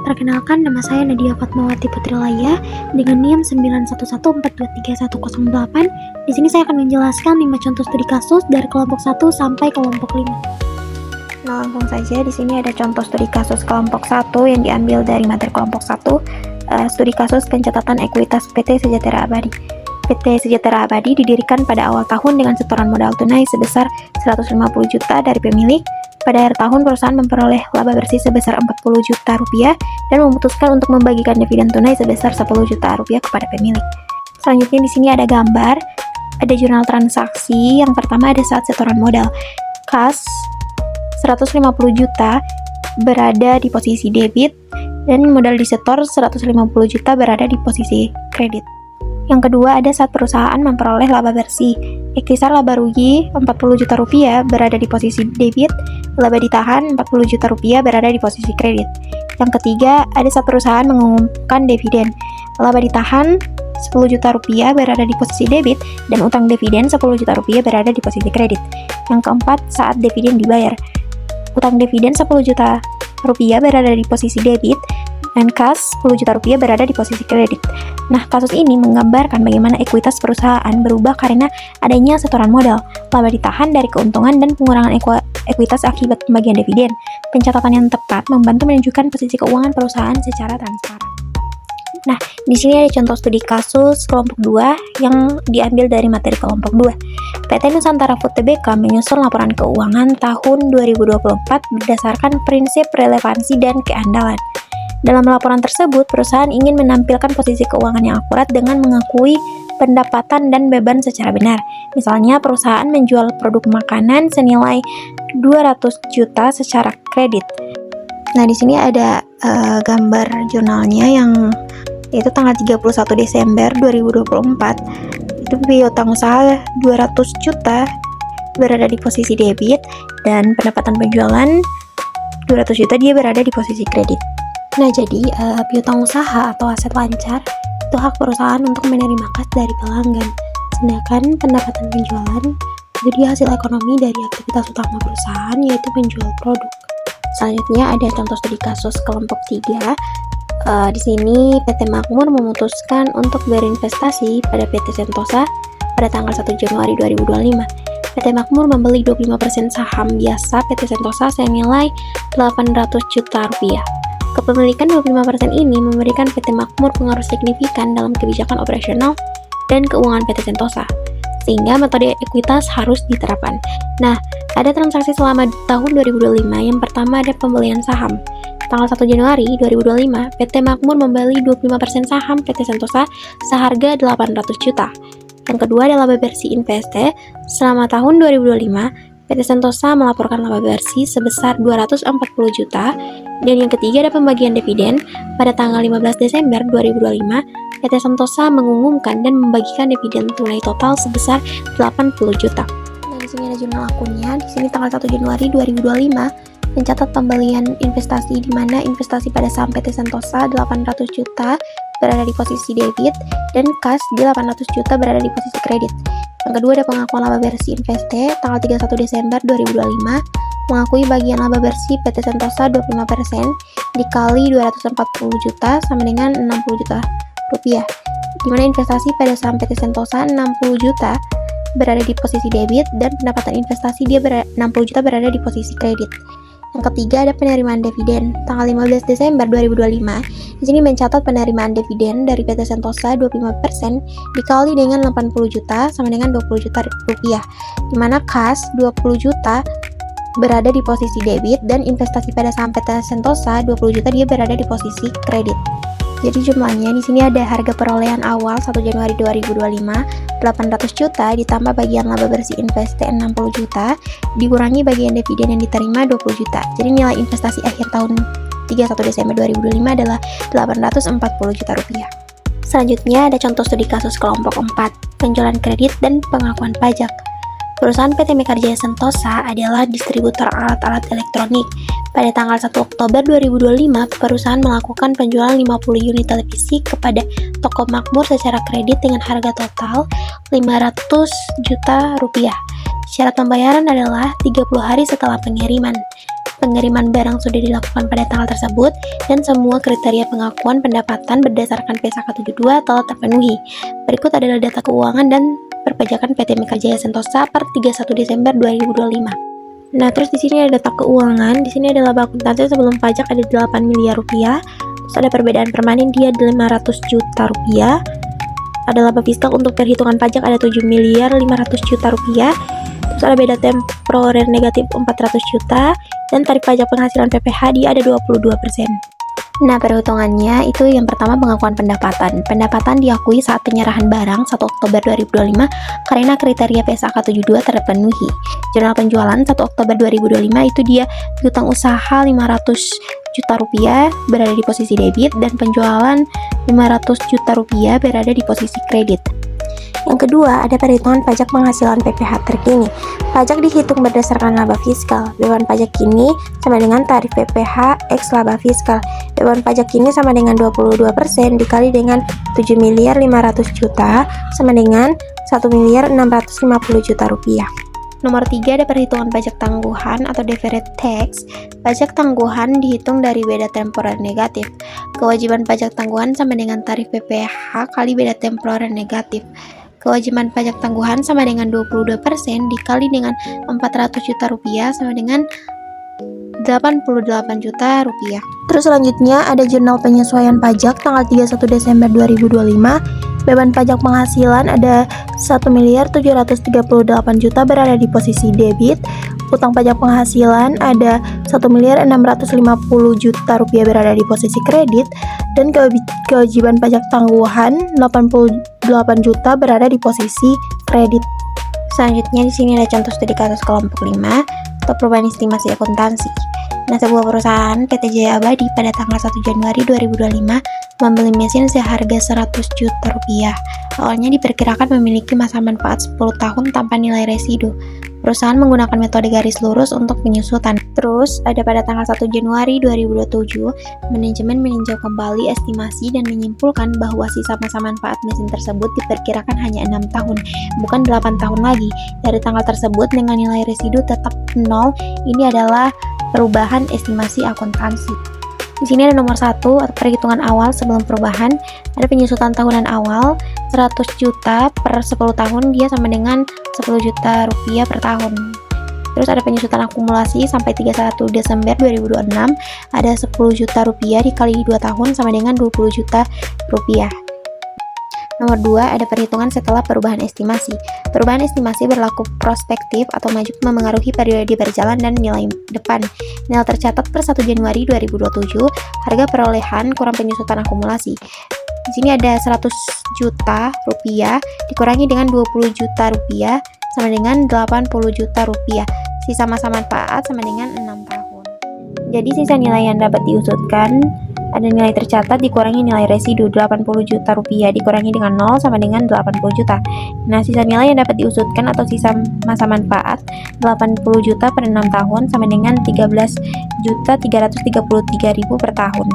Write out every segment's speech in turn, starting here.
Perkenalkan, nama saya Nadia Fatmawati Putrilaya dengan NIM 911423108. Di sini saya akan menjelaskan 5 contoh studi kasus dari kelompok 1 sampai kelompok 5. Nah, langsung saja di sini ada contoh studi kasus kelompok 1 yang diambil dari materi kelompok 1, studi kasus pencatatan ekuitas PT Sejahtera Abadi. PT Sejahtera Abadi didirikan pada awal tahun dengan setoran modal tunai sebesar 150 juta dari pemilik. Pada akhir tahun, perusahaan memperoleh laba bersih sebesar 40 juta rupiah dan memutuskan untuk membagikan dividen tunai sebesar 10 juta rupiah kepada pemilik. Selanjutnya di sini ada gambar, ada jurnal transaksi. Yang pertama ada saat setoran modal. Kas 150 juta berada di posisi debit dan modal disetor 150 juta berada di posisi kredit. Yang kedua ada saat perusahaan memperoleh laba bersih. Ikhtisar laba rugi 40 juta rupiah berada di posisi debit, laba ditahan 40 juta rupiah berada di posisi kredit. Yang ketiga ada saat perusahaan mengumumkan dividen. Laba ditahan 10 juta rupiah berada di posisi debit dan utang dividen 10 juta rupiah berada di posisi kredit. Yang keempat saat dividen dibayar. Utang dividen 10 juta rupiah berada di posisi debit dan kas 10 juta rupiah berada di posisi kredit. Nah, kasus ini menggambarkan bagaimana ekuitas perusahaan berubah karena adanya setoran modal, laba ditahan dari keuntungan dan pengurangan ekuitas akibat pembagian dividen. Pencatatan yang tepat membantu menunjukkan posisi keuangan perusahaan secara transparan. Nah, di sini ada contoh studi kasus kelompok 2 yang diambil dari materi kelompok 2. PT Nusantara Food Tbk menyusun laporan keuangan tahun 2024 berdasarkan prinsip relevansi dan keandalan. Dalam laporan tersebut, perusahaan ingin menampilkan posisi keuangan yang akurat dengan mengakui pendapatan dan beban secara benar. Misalnya, perusahaan menjual produk makanan senilai 200 juta secara kredit. Nah, di sini ada gambar jurnalnya yang yaitu tanggal 31 Desember 2024. Itu piutang usaha 200 juta berada di posisi debit dan pendapatan penjualan 200 juta dia berada di posisi kredit. Nah, jadi piutang usaha atau aset lancar itu hak perusahaan untuk menerima kas dari pelanggan. Sedangkan pendapatan penjualan itu dia hasil ekonomi dari aktivitas utama perusahaan, yaitu menjual produk. Selanjutnya ada contoh studi kasus kelompok 3. Di sini PT Makmur memutuskan untuk berinvestasi pada PT Sentosa pada tanggal 1 Januari 2025. PT Makmur membeli 25% saham biasa PT Sentosa senilai 800 juta rupiah. Kepemilikan 25% ini memberikan PT Makmur pengaruh signifikan dalam kebijakan operasional dan keuangan PT Sentosa, sehingga metode ekuitas harus diterapkan. Nah, ada transaksi selama tahun 2025. Yang pertama ada pembelian saham. Tanggal 1 Januari 2025, PT Makmur membeli 25% saham PT Sentosa seharga 800 juta. Yang kedua adalah laba bersih Investe. Selama tahun 2025, PT Sentosa melaporkan laba bersih sebesar 240 juta. Dan yang ketiga ada pembagian dividen. Pada tanggal 15 Desember 2025, PT Sentosa mengumumkan dan membagikan dividen tunai total sebesar 80 juta. Nah, di sini ada jurnal akunnya. Di sini tanggal 1 Januari 2025 mencatat pembelian investasi di mana investasi pada saham PT Sentosa 800 juta berada di posisi debit dan kas di 800 juta berada di posisi kredit. Yang kedua ada pengakuan laba bersih Investe tanggal 31 Desember 2025 mengakui bagian laba bersih PT Sentosa 25% dikali 240 juta sama dengan 60 juta rupiah, di mana investasi pada saham PT Sentosa 60 juta berada di posisi debit dan pendapatan investasi dia 60 juta berada di posisi kredit. Yang ketiga ada penerimaan dividen tanggal 15 Desember 2025. Di sini mencatat penerimaan dividen dari PT Sentosa 25% dikali dengan 80 juta sama dengan 20 juta rupiah, di mana kas 20 juta berada di posisi debit dan investasi pada saham PT Sentosa 20 juta dia berada di posisi kredit. Jadi jumlahnya di sini ada harga perolehan awal 1 Januari 2025 800 juta ditambah bagian laba bersih Investe 60 juta dikurangi bagian dividen yang diterima 20 juta. Jadi nilai investasi akhir tahun 31 Desember 2025 adalah 840 juta rupiah. Selanjutnya ada contoh studi kasus kelompok 4, penjualan kredit dan pengakuan pajak. Perusahaan PT Mekarjaya Sentosa adalah distributor alat-alat elektronik. Pada tanggal 1 Oktober 2025, perusahaan melakukan penjualan 50 unit televisi kepada toko Makmur secara kredit dengan harga total 500 juta rupiah. Syarat pembayaran adalah 30 hari setelah pengiriman. pengiriman barang sudah dilakukan pada tanggal tersebut, dan semua kriteria pengakuan pendapatan berdasarkan P172 telah terpenuhi. Berikut adalah data keuangan dan perpajakan PT Mega Jaya Sentosa per 31 Desember 2025. Nah, terus di sini ada data keuangan. Di sini adalah laba akuntansi sebelum pajak ada 8 miliar rupiah. Terus ada perbedaan permanen dia 500 juta rupiah. Ada laba fiskal untuk perhitungan pajak ada 7 miliar 500 juta rupiah. Terus ada beda temporer negatif 400 juta, dan tarif pajak penghasilan PPH dia ada 22%. Nah, perhitungannya itu yang pertama pengakuan pendapatan. Pendapatan diakui saat penyerahan barang 1 Oktober 2025 karena kriteria PSAK72 terpenuhi. Jurnal penjualan 1 Oktober 2025 itu dia piutang usaha 500 juta rupiah berada di posisi debit, dan penjualan 500 juta rupiah berada di posisi kredit. Yang kedua, ada perhitungan pajak penghasilan PPH terkini. Pajak dihitung berdasarkan laba fiskal. Beban pajak kini sama dengan tarif PPH X laba fiskal. Beban pajak kini sama dengan 22% dikali dengan 7 miliar 500 juta sama dengan 1 miliar 650 juta rupiah. Nomor 3 ada perhitungan pajak tangguhan atau deferred tax. Pajak tangguhan dihitung dari beda temporer negatif. Kewajiban pajak tangguhan sama dengan tarif PPH kali beda temporer negatif. Kewajiban pajak tangguhan sama dengan 22% dikali dengan 400 juta rupiah sama dengan 88 juta rupiah. Terus selanjutnya ada jurnal penyesuaian pajak tanggal 31 Desember 2025. Beban pajak penghasilan ada 1 miliar 738 juta berada di posisi debit. Utang pajak penghasilan ada 1 miliar 650 juta rupiah berada di posisi kredit, dan kewajiban pajak tangguhan 88 juta berada di posisi kredit. Selanjutnya di sini ada contoh studi kasus kelompok 5 atau perubahan estimasi akuntansi. Nah, sebuah perusahaan PT Jaya Abadi pada tanggal 1 Januari 2025 membeli mesin seharga 100 juta rupiah. Awalnya diperkirakan memiliki masa manfaat 10 tahun tanpa nilai residu. Perusahaan menggunakan metode garis lurus untuk penyusutan. Terus, ada pada tanggal 1 Januari 2027, manajemen meninjau kembali estimasi dan menyimpulkan bahwa sisa masa manfaat mesin tersebut diperkirakan hanya 6 tahun, bukan 8 tahun lagi. Dari tanggal tersebut dengan nilai residu tetap 0, ini adalah perubahan estimasi akuntansi. Di sini ada nomor 1 atau perhitungan awal sebelum perubahan. Ada penyusutan tahunan awal 100 juta per 10 tahun dia sama dengan 10 juta rupiah per tahun. Terus ada penyusutan akumulasi sampai 31 Desember 2026 ada 10 juta rupiah dikali 2 tahun sama dengan 20 juta rupiah. Nomor 2 ada perhitungan setelah perubahan estimasi. Perubahan estimasi berlaku prospektif atau maju memengaruhi periode berjalan dan nilai depan. Nilai tercatat per 1 Januari 2027, harga perolehan kurang penyusutan akumulasi. Di sini ada 100 juta rupiah dikurangi dengan 20 juta rupiah sama dengan 80 juta rupiah. Sisa masa manfaat sama dengan 6 tahun. Jadi sisa nilai yang dapat diusutkan ada nilai tercatat dikurangi nilai residu 80 juta rupiah dikurangi dengan 0 sama dengan 80 juta. Nah, sisa nilai yang dapat diusutkan atau sisa masa manfaat 80 juta per 6 tahun sama dengan 13.333.000 per tahun.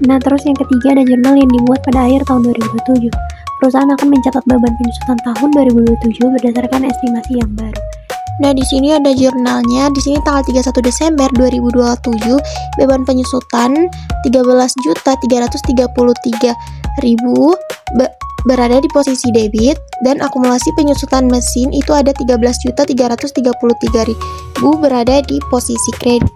Nah, terus yang ketiga ada jurnal yang dibuat pada akhir tahun 2007. Perusahaan akan mencatat beban penyusutan tahun 2027 berdasarkan estimasi yang baru. Nah, di sini ada jurnalnya. Di sini tanggal 31 Desember 2027, beban penyusutan 13.333.000 berada di posisi debit, dan akumulasi penyusutan mesin itu ada 13.333.000 berada di posisi kredit.